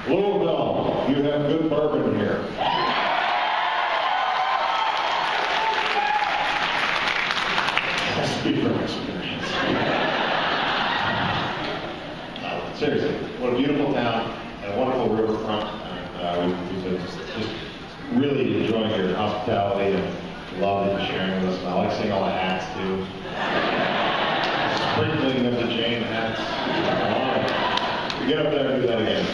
Louisville, you have good bourbon here. Speak from experience. Seriously, what a beautiful town and a wonderful riverfront. We've been just really enjoying your hospitality and love that you're sharing with us. And I like seeing all the hats too. Sprinkling of the Jane hats. You get up there and do that again.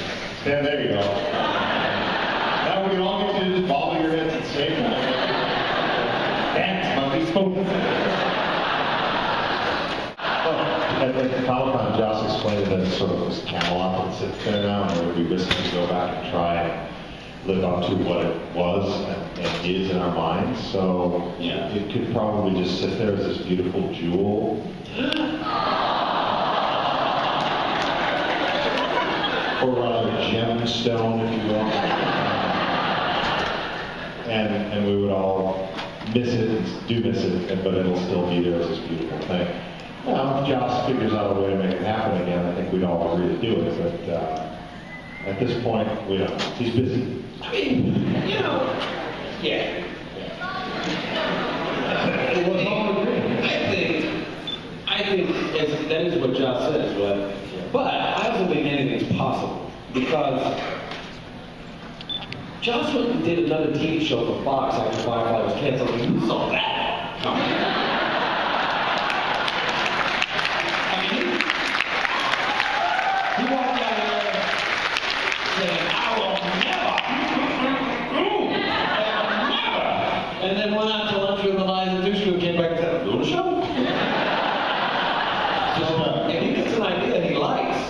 Stand there, you go. Now we can all get you to just bobble your heads and say dance, monkey spoon. At the Comic-Con, Joss explained that it's sort of this Camelot that sits there now, and it would be risky to go back and try and live up to what it was and is in our minds. So yeah, it could probably just sit there as this beautiful jewel. Or rather, gemstone, if you will. And we would all miss it, do miss it, but it'll still be there as this beautiful thing. Well, if Joss figures out a way to make it happen again, I think we'd all agree to do it, but at this point, we don't. He's busy. I mean, you know, yeah. I think that is what Joss says, right? But I also think anything's possible, because Joss went and did another TV show for Fox after Firefly was canceled. Who saw that coming? He walked out of there saying, I will never, and then went out to lunch with Eliza Dushku and came back and said, doing a show. So if he gets an idea he likes,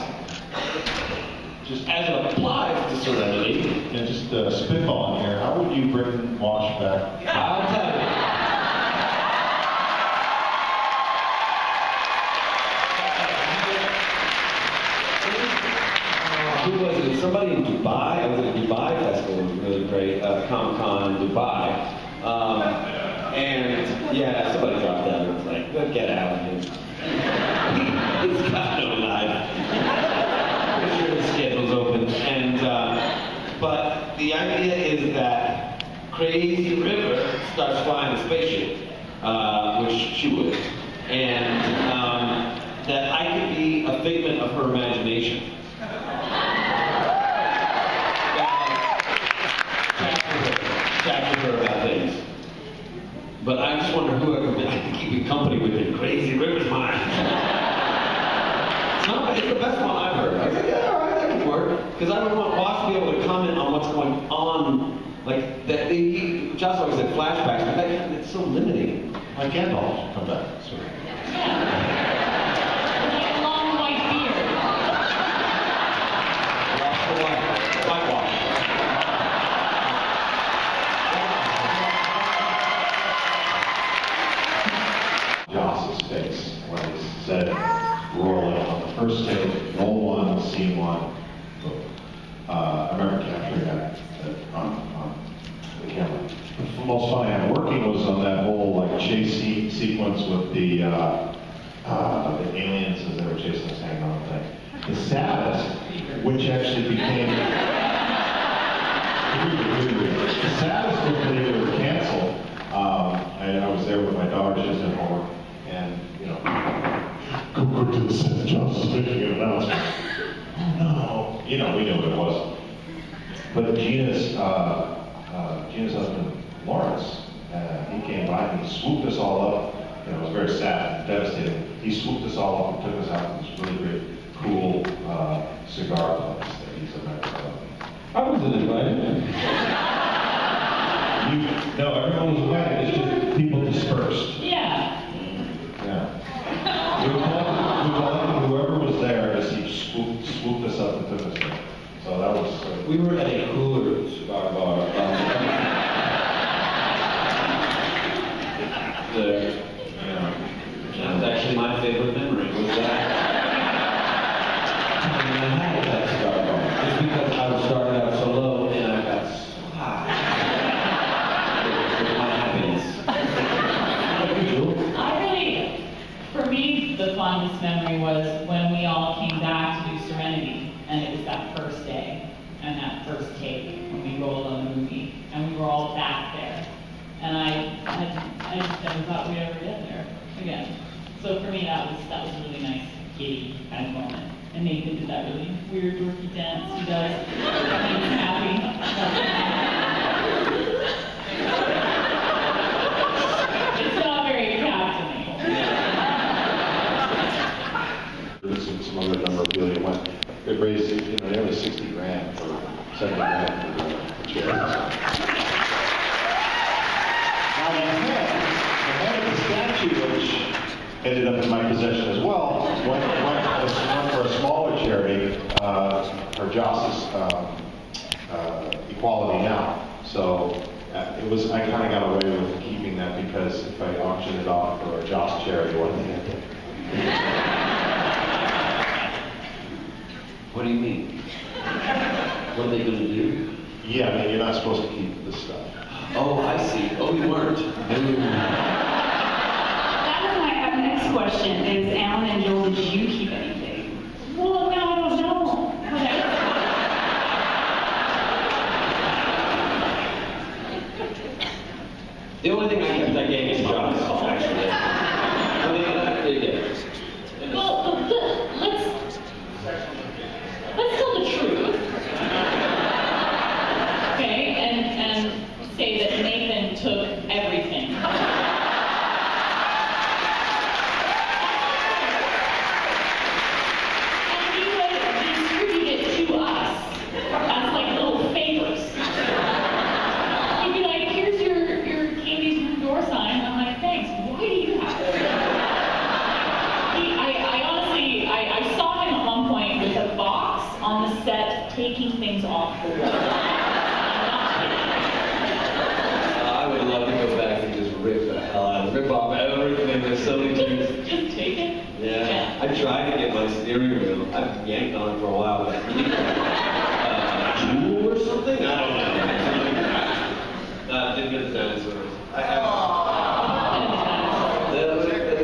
just as it applies to Serenity. And just spitballing here, how would you bring Wash back? Yeah, I'll tell you. Who was it? Somebody in Dubai. I was at a Dubai festival. It was really great. Comic-Con in Dubai. And yeah, somebody dropped out and was like, "Go get out of here." He's got no life. I'm sure the schedule's open. And but the idea is that Crazy River starts flying a spaceship, which she would, and that I could be a figment of her imagination. Chat with her about things. But I just wonder who I can keep in company with in Crazy River's mind. It's the best one I've heard. I was like, yeah, all right, that can work. Because I don't want Boss to be able to comment on what's going on. Like, Joss always said flashbacks, but it's so limiting. Like Gandalf should come back. Long white beard. Whitewash. Joss's face when he said rolling on the first take, roll one, scene one. I remember capturing that on the camera. The most funny I'm working was on that whole like chase sequence with the aliens as they were chasing us hanging on the thing. The saddest, which actually became the saddest was when it was canceled. I was there with my daughter, she was at home, and you know, go quick to the set, Joss is making an announcement. Oh no, you know, we knew what it was. But Gina's husband, Lawrence, he came by and he swooped us all up. You know, it was very sad, devastating. He swooped us all up and took us out to this really great, cool cigar place that he's a member of. I wasn't invited. No, everyone was invited. It's just people dispersed. Yeah. Yeah. We called whoever was there as he swooped us up and took us there. So that was. We were at a cooler cigar bar. That was actually my favorite memory. Was that? I had that cigar bar just because I was starting out so low and I got so high. It was my happiness. For me, the fondest memory was when we all came back to do Serenity, and it was that first day. and that first take when we rolled on the movie, and we were all back there. And I just never thought we'd ever get there again. So for me, that was a really nice, giddy kind of moment. And Nathan did that really weird, dorky dance he does. And he was happy. It's not very captivating. Some other memorabilia went. It raised, nearly 60 grand for 70 grand for the charity. Now the head of the statue, which ended up in my possession as well, went for a smaller charity, for Joss's Equality Now. So I kind of got away with keeping that because if I auctioned it off for a Joss charity, what did I get? What do you mean? What are they going to do? Yeah, you're not supposed to keep this stuff. Oh, I see. Oh, you weren't. That was my next question, is Alan and Joel, did you keep anything? Well, now I don't know. The only thing I kept, I gave is John's, actually. Well, let's tell the truth. Okay, and say that Nathan took everything. And he would distribute it to us as like little favors. He'd be like, here's your Candy's room door sign. And I'm like, thanks. Why do you have it? I honestly saw him at one point with a box on the set taking things off the wall. I would love to go back and just rip the hell out, rip off everything. There's so many things. Just take it? Yeah. I tried to get my steering wheel. I've yanked on it for a while, but jewel or something? I don't know. Didn't get the dinosaurs. I have.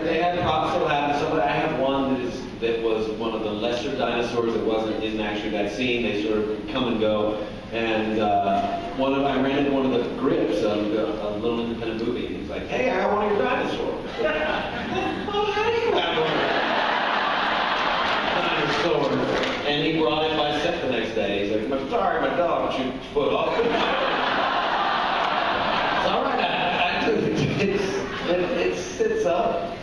They had props still have some, but I have one that was one of the lesser dinosaurs that isn't actually that scene. They sort of come and go. And I ran into one of the grips of a little independent movie. And he's like, hey, I want your dinosaur. Well, how do you have one? Dinosaur. And he brought it by set the next day. He's like, I'm sorry, my dog chewed his foot off. It's all right. It sits up.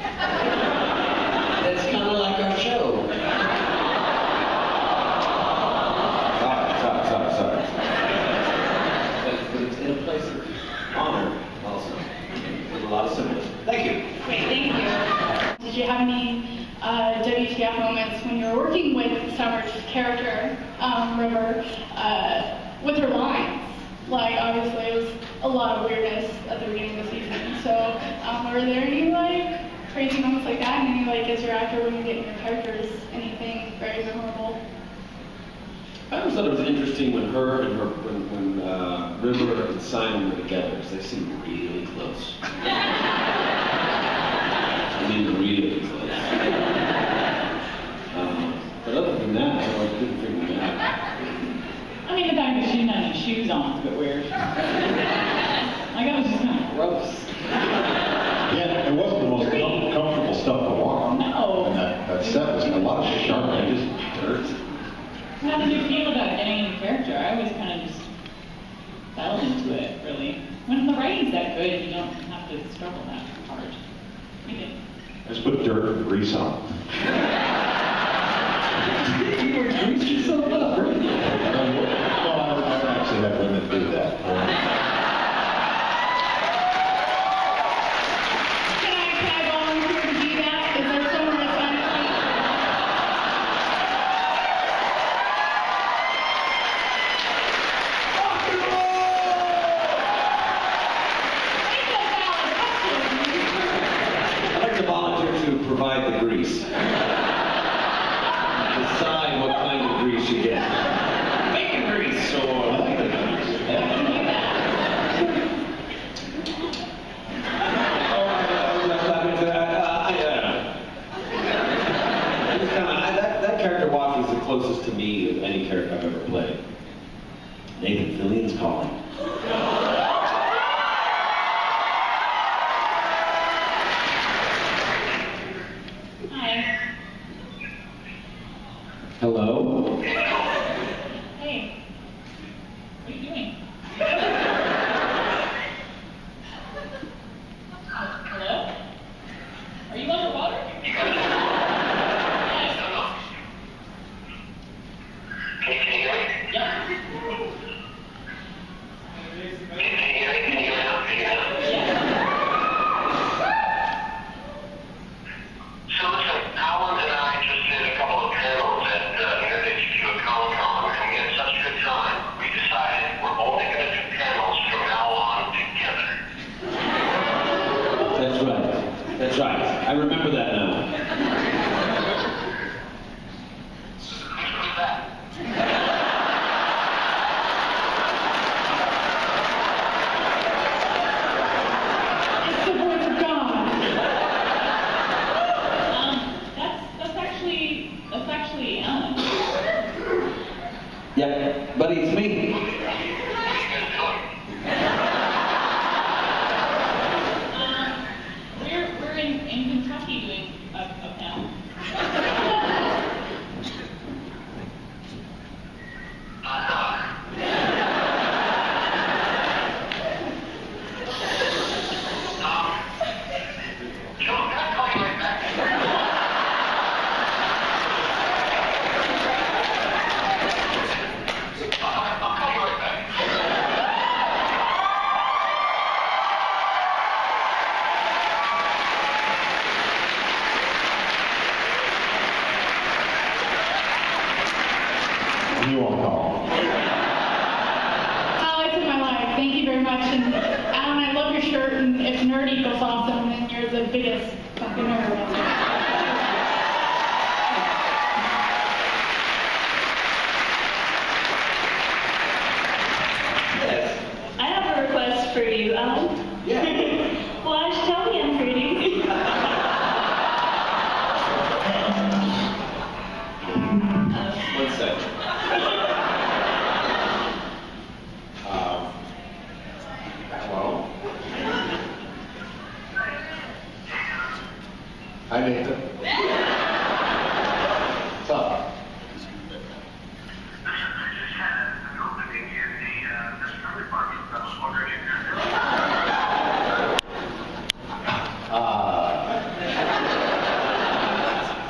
It's kind of like our show. Sorry. But it's in a place of honor also. With a lot of symbolism. Thank you. Great, thank you. Did you have any WTF moments when you were working with Summer's character, River, with her lines? Like, obviously, it was a lot of weirdness at the beginning of the season. So, were there any, crazy moments like that? And any, as your actor, when you're getting your characters, anything very memorable? I always thought it was interesting when when River and Simon were together, because they seemed really close. I mean, really close. But other than that, I didn't figure it out. I mean, the fact that she didn't have any shoes on is a bit weird. That was just kind of gross. Yeah, it wasn't the most comfortable stuff to walk on. No. And that set was a lot of sharp edges and dirt. How did you feel about getting into character? I always kind of just fell into it, really. When the writing's that good, you don't have to struggle that hard. You did. Just put dirt and grease on. You were greased yourself up, right? Well, I've actually had women do that. Can I volunteer to do that? Is there somewhere to sign up? I'd like to volunteer to provide the grease. Decide what kind of grease you get. Bacon grease or... That character Walk is the closest to me of any character I've ever played. Nathan Fillion's calling. Hi. Hello? Hey. What are you doing? Hello? Are you underwater? Yes. Can you hear me? Yeah. Can you hear me? Can you hear me now? Can you hear me now? Yeah. So listen, Alan and I just did a couple of panels at HQ at Comic-Con, and we had such a good time. We decided we're only going to do panels from now on together. That's right. That's right. I remember that now. Who's that? It's the voice of God. That's actually Alan. Yeah, buddy, it's me. What are you guys doing? We're in Kentucky doing a panel. Joe, can I call you right back? I'll call you right back. You won't call. Highlights of my life. Thank you very much. And Alan, I love your shirt. And if nerd equals awesome, then you're the biggest fucking nerd. Yes. I have a request for you, Alan. Yeah. Flash, tell me I'm pretty. One sec. Hello? Hi, Nathan. What's up?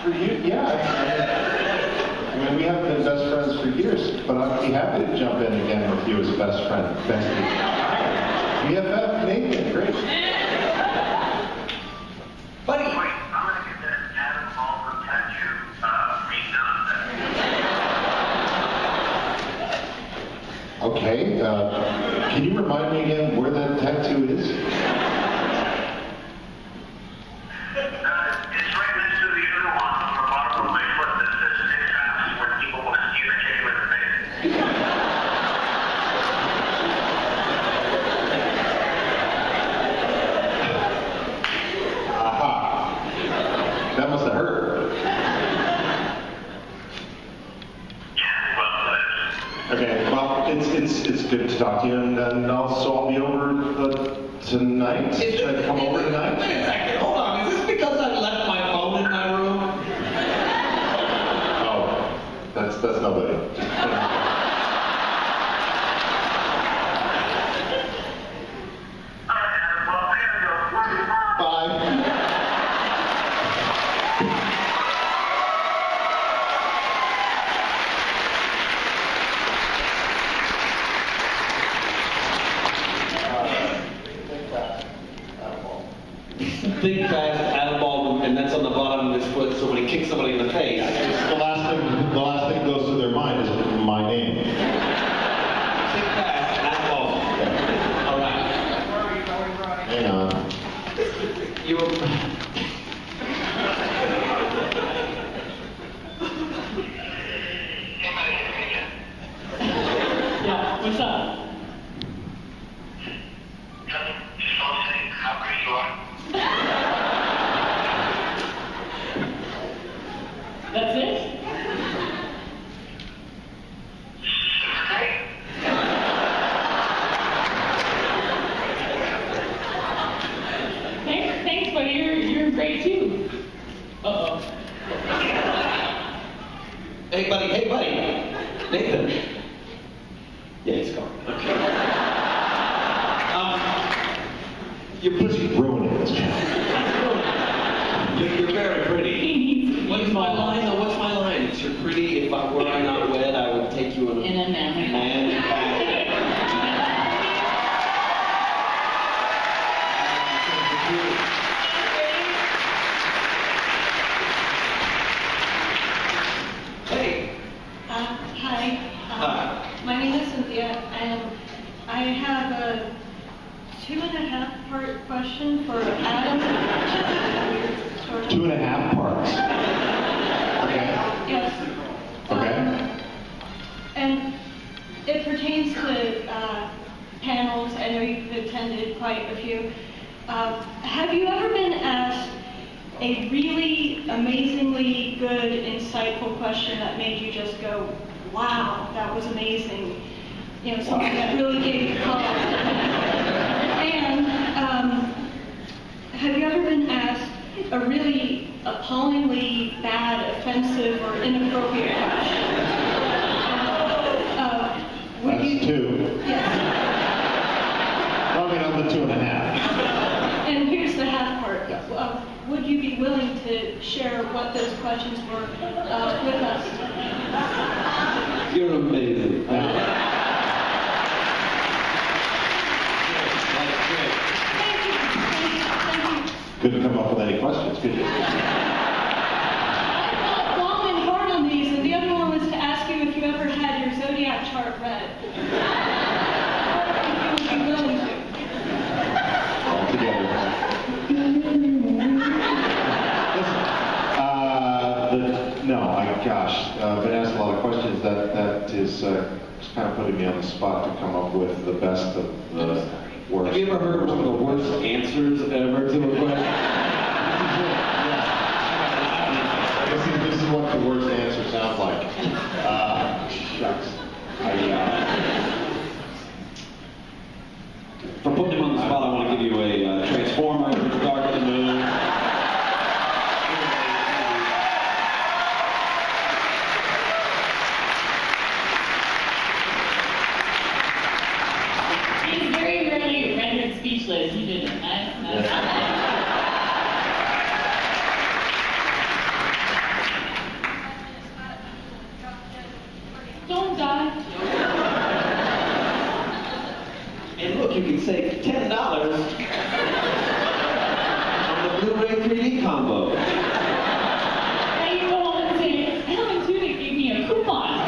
For you, yeah. I mean, we haven't been best friends for years, but I'd be happy to jump in again with you as best friend. Bestie. BFF, Nathan, great. Buddy! I'm gonna get that Adam Baldwin tattoo redone. Okay, can you remind me again where that tattoo is? It's right next to the other one on the bottom of my foot that says "Stick Fast," where people want to see you and kick you in the face. Aha. That must have hurt. Yeah, well, Okay, well, it's good to talk to you, and I'll be over tonight. Should I come over tonight? Wait a second, hold on. Is this because I left my phone in my room? Oh, that's nobody. Adam, well, I gotta go. Bye. Think fast, Adam Baldwin, and that's on the bottom of his foot, so when he kicks somebody in the face. The last thing goes through their mind is my name. Think fast, Adam Baldwin. All right. Hang on. You were... Hey, buddy, it's me again. Yeah. What's up? Nothing. Just want to say how great you are. That's it? Super great. Nathan? Yeah, he's gone. Okay. You're pretty. Ruining this channel. You're very pretty. What's my line though? What's my line? It's you're pretty. If I were I not wed, I would take you in In a manly man bag. Hey. Hi. My name is Cynthia, and I have a 2.5-part question for Adam. 2.5 parts. Okay. Yes. Okay. And it pertains to panels. I know you've attended quite a few. Have you ever been asked a really amazingly good, insightful question that made you just go, wow, that was amazing? You know, something that really gave you pause. And have you ever been asked a really appallingly bad, offensive, or inappropriate question? Would That's you? 2. Yes. Well, I mean, I'm the 2.5. And here's the half part. Would you be willing to share what those questions were with us? You're amazing. Thank you. Couldn't come up with any questions, could you? I thought long and hard on these, and the other one was to ask you if you ever had your zodiac chart read. If you would be willing to. All together. No, gosh, I've been asked a lot of questions. That is kind of putting me on the spot to come up with the best of the worst. Have you ever heard one of the worst answers ever to a question? This is what the worst answer sounds like. Shucks. For putting him on the spot, I want to give you a Transformer, Dark of the Moon. He's very rarely rendered speechless. You didn't. Don't die. And look, you can save $10 on the Blu-ray 3D combo. Now you go home and say, Helen Tunick gave me a coupon.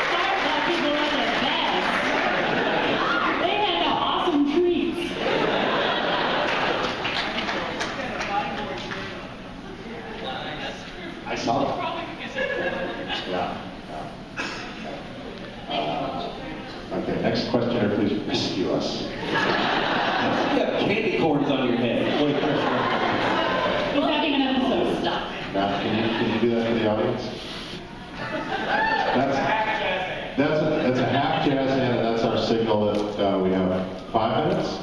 Firefly people are the best. They hand out awesome treats. I saw it. Yeah. Okay, next questioner, please rescue us. You have candy corns on your head. He's having an episode. Stop. Now, can you do that for the audience? That's a half jazz hand, and that's our signal that we have 5 minutes. So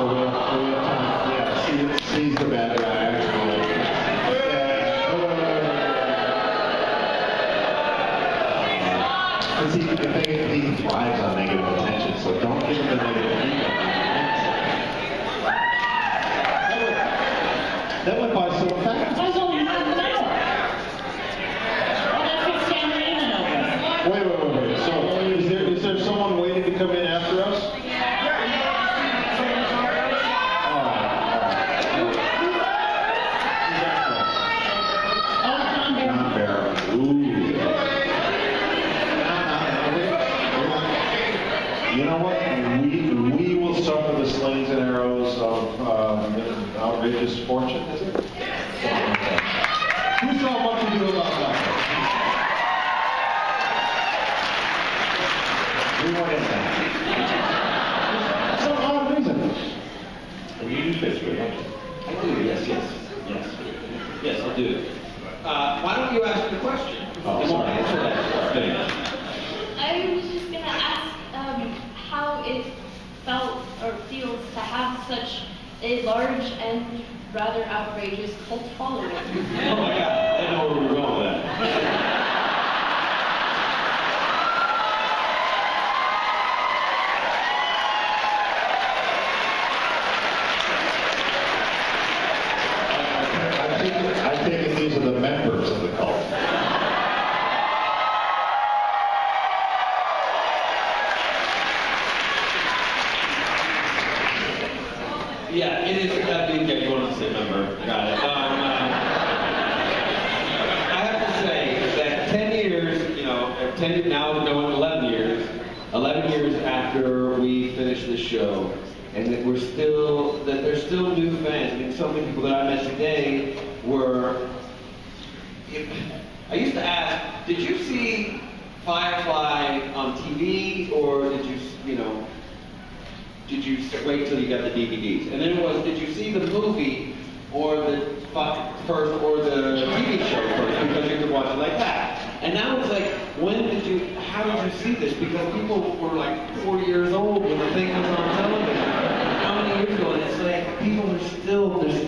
we have time. Yeah, he's the bad guy. Actually. See, the thing is, he thrives on negative attention, so don't give him the negative feedback. That went by so fast. That was only half an hour. Well, let's get Stanley in and over. Wait. So, is there someone waiting to come in after us? All right. Oh, Tom Bear. John Barrett. Ooh. You know what? We will suffer the slings and arrows of outrageous fortune, is it? Who saw what to do about that? We weren't in that. For some odd reason. And you do Facebook, don't you? I do, yes. Yes, I do. Why don't you ask the question? Oh, You won't sorry. answer that. Finish. I was just gonna ask how it felt or feels to have such a large and rather outrageous cult following. Oh my God, I didn't know where we were going with that. I take it these are the members of the cult. Yeah, it is. I think yeah, you wanted to say member. Got it. I have to say that 10 years, you know, 10 now we're going 11 years. 11 years after we finished this show, and that there's still new fans. I mean, so many people that I met today were. I used to ask, did you see Firefly on TV, or did you wait till you got the DVDs? And then it was, did you see the movie or the first or the TV show first, because you could watch it like that? And now it's like, how did you see this? Because people were like 40 years old when the thing was on television. How many years ago? And it's like, there's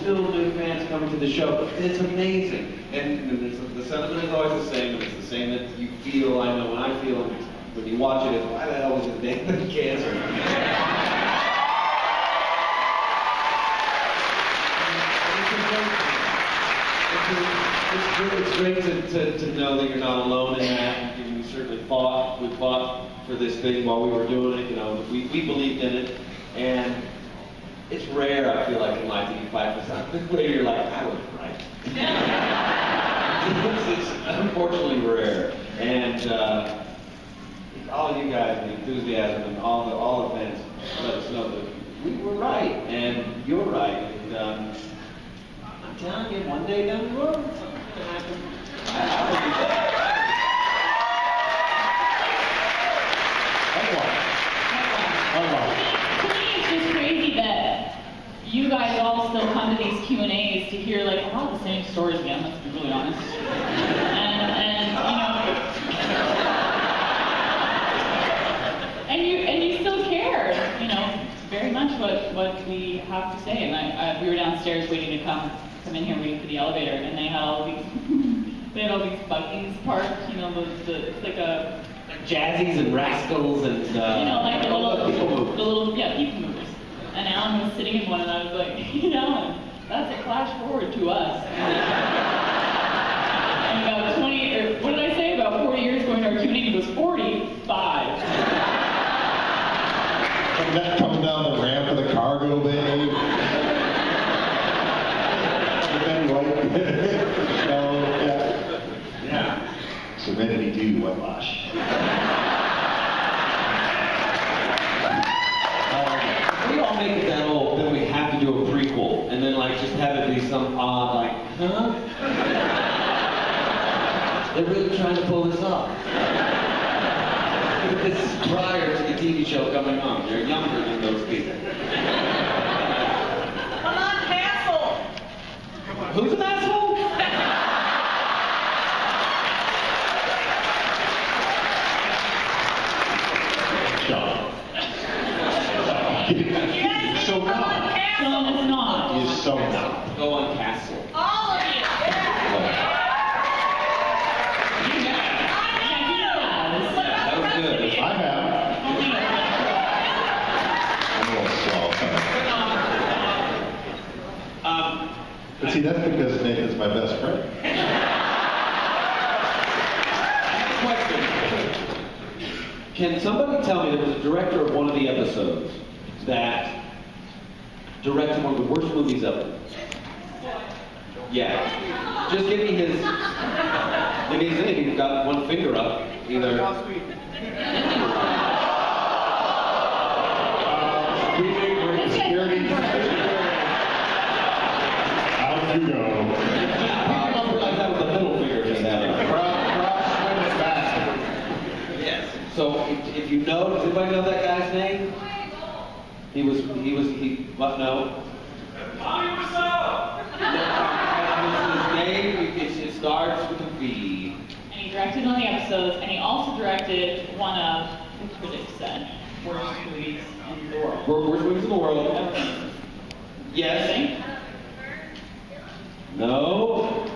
still new fans coming to the show. It's amazing. And the sentiment is always the same, and it's the same that you feel, I know when I feel when you watch it, is why the hell was his name cancer? It's great to know that you're not alone in that. We certainly fought for this thing while we were doing it. You know, we believed in it, and it's rare. I feel like in life that you fight for something where you're like, I was right. It's unfortunately rare, and all you guys, the enthusiasm, and all the fans let us know that we were right, and you're right. And I'm telling you, one day down the road, something's gonna happen. I will be there. To me, it's just crazy that you guys all still come to these Q&As to hear like a lot of the same stories again, let's be really honest. And you still care, you know, very much what we have to say. And we were downstairs waiting to come in here waiting for the elevator, and they had all these buggies parked, you know, it's like a Jazzies and rascals and you know, like people movers. people movers. And Alan was sitting in one, and I was like, Alan, that's a flash forward to us. And about 20, or what did I say? About 40 years going to our Q&A, it was 45. Coming down the ramp of the cargo bay. Yeah. Serenity 2, whitewash. We all make it that old that we have to do a prequel, and then like just have it be some odd like, huh? They're really trying to pull this off. This is prior to the TV show coming on. They're younger than those people. Come on, Castle! Who's an asshole? So not. Sean is not. He is so not. Go on Castle. All of you! That was good. I have. I'm a little slow. But see, that's because Nathan's my best friend. Question. Can somebody tell me, there was a director of one of the episodes that directed one of the worst movies ever? Yeah. Just give me his. If he's in it, he's got one finger up. Either. Security. Out you go. I don't realize that was the middle finger just happened. Cross back. Yes. So if you know, does anybody know that guy's name? What? No. Tommy Wiseau. His name, it starts with a V. And he directed one of the episodes, and he also directed one of, the critics said, worst movies in the world. Worst movies in the world. Ever made. Yes. No.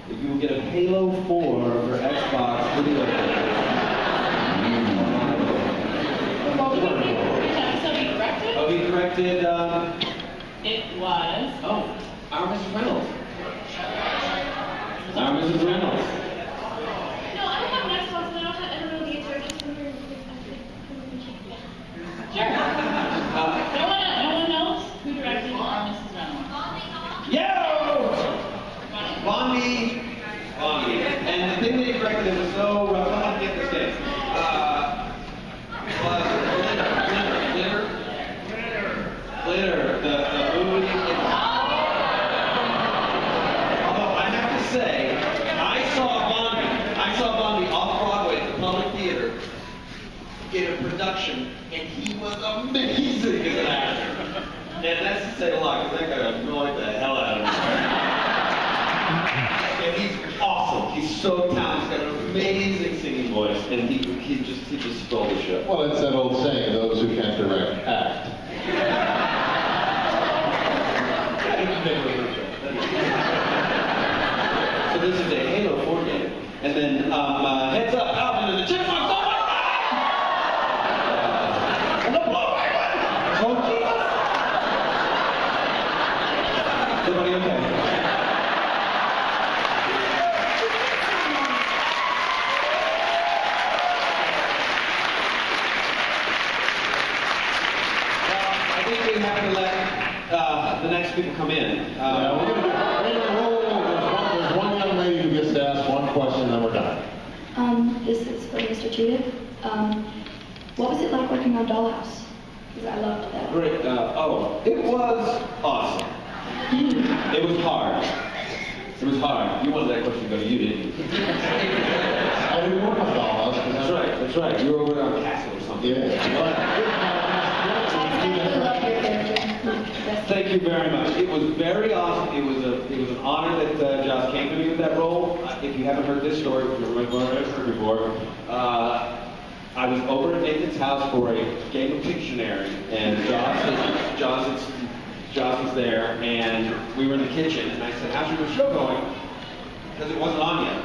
If you will get a Halo 4 for Xbox video games. What would it be? Which episode be corrected? Oh, he corrected, It was. oh, our Mrs. Reynolds. Our Mrs. Reynolds. No, I don't have an Xbox, and I don't know the answer. I just wondered Sure. No one knows who directed our Mrs. Reynolds? Yo! Bondi. And the thing that he corrected was so rough. I don't get this game. Glitter. The movie. Although I have to say, I saw Bondi off Broadway at the Public Theater in a production, and he was amazing as an actor. And that's to say a lot, because that guy annoyed the hell out of me. And he's awesome. He's so talented. He's got an amazing singing voice, and he just stole the show. Well, it's that old saying, those who can't direct, act. So this is a Halo 4 game. And then, heads up, Alvin and the Chipmunks, oh my God! And the blowback one! Oh, Jesus! Everybody okay? Well, I think we have to let the next people come in. There's one young lady who gets to ask one question, and then we're done. This is for Mr. Judith. What was it like working on Dollhouse? Because I loved that. Great. It was awesome. It was hard. It was hard. You wanted that question to go to you, didn't you? I didn't work on Dollhouse. That's right. That's right. You were over on Castle or something. I love your character. Thank you very much. It was very awesome. It was an honor that Josh came to me with that role. If you haven't heard this story, which you might have heard before, I was over at Nathan's house for a game of Pictionary, and Josh was there, and we were in the kitchen, and I said, "How's your show going?" Because it wasn't on yet.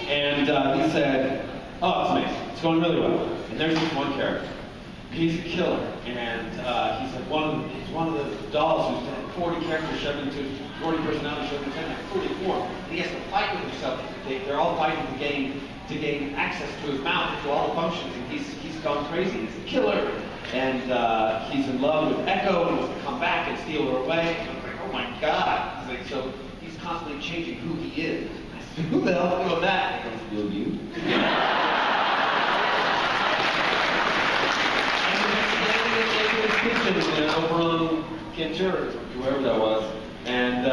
And he said, "Oh, it's amazing. It's going really well." And there's this one character. He's a killer, and he said he's one of the dolls who's had 40 characters shoved into 40 personalities shoved into 44. And he has to fight with himself. They're all fighting to gain access to his mouth, to all the functions, and he's gone crazy. He's a killer, and he's in love with Echo and wants to come back and steal her away. And I was like, oh my God! He's like, so he's constantly changing who he is. I said, who the hell's doing that? He goes, "Will you?" Kitchen over on Kenture, wherever that was, and I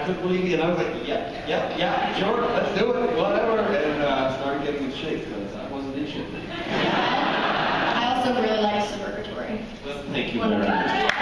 couldn't believe it. And I was like, yeah, sure, let's do it, whatever. And started getting in shape because I wasn't in shape. I also really liked Suburgatory. Well, thank you very much.